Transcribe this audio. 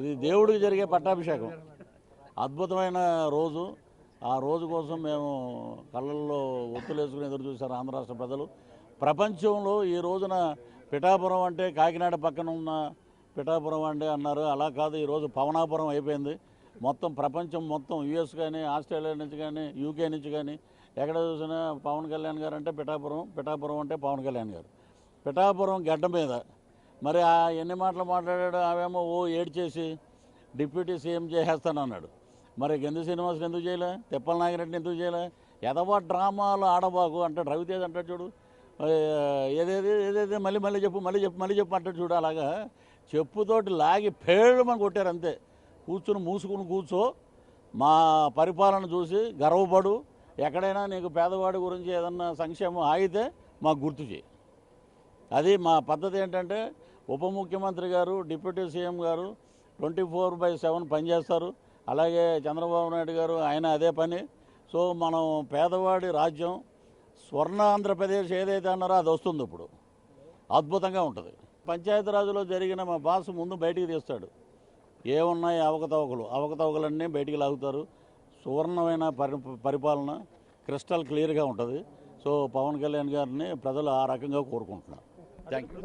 ఇది దేవుడికి జరిగే పట్టాభిషేకం. అద్భుతమైన రోజు. ఆ రోజు కోసం మేము కళ్ళల్లో ఒత్తులేసుకుని ఎదురు చూశారు ఆంధ్ర రాష్ట్ర ప్రజలు. ప్రపంచంలో ఈ రోజున పిఠాపురం అంటే కాకినాడ పక్కన ఉన్న పిఠాపురం అంటే అన్నారు. అలా కాదు, ఈరోజు పవనాపురం అయిపోయింది. మొత్తం ప్రపంచం మొత్తం యుఎస్ కానీ, ఆస్ట్రేలియా నుంచి కానీ, యూకే నుంచి కానీ ఎక్కడ చూసినా పవన్ కళ్యాణ్ గారు అంటే పిఠాపురం అంటే పవన్ కళ్యాణ్ గారు. పిఠాపురం గడ్డ మీద మరి ఎన్ని మాటలు మాట్లాడాడు. ఆమెమో ఏడ్చేసి డిప్యూటీ సీఎం చేసేస్తానన్నాడు. మరి గెందు శ్రీనివాసుని ఎందుకు చేయలే, తిప్పల నాగిరెడ్డిని ఎందుకు చేయలే? ఎదవా డ్రామాలు ఆడబాకు అంటాడు. రవితేజ్ అంటాడు చూడు, ఏదేది మళ్ళీ చెప్పు అంటాడు చూడు. అలాగా చెప్పుతోటి లాగి పేడమని కొట్టారు అంతే. మూసుకుని కూర్చో, మా పరిపాలన చూసి గర్వపడు. ఎక్కడైనా నీకు పేదవాడి గురించి ఏదన్నా సంక్షేమం ఆగితే మాకు గుర్తు చేయి. అది మా పద్ధతి. ఏంటంటే ఉప ముఖ్యమంత్రి గారు, డిప్యూటీ సీఎం గారు 24/7 పనిచేస్తారు. అలాగే చంద్రబాబు నాయుడు గారు ఆయన అదే పని. సో మనం పేదవాడి రాజ్యం, స్వర్ణ ఆంధ్రప్రదేశ్ ఏదైతే అన్నారో అది వస్తుంది. ఇప్పుడు అద్భుతంగా ఉంటుంది. పంచాయతీరాజులో జరిగిన మా బాస్ ముందు బయటికి తీస్తాడు. ఏమున్నాయి అవకతవకలన్నీ బయటికి లాగుతారు. సువర్ణమైన పరిపాలన క్రిస్టల్ క్లియర్గా ఉంటుంది. సో పవన్ కళ్యాణ్ గారిని ప్రజలు ఆ రకంగా కోరుకుంటున్నారు. Thank you.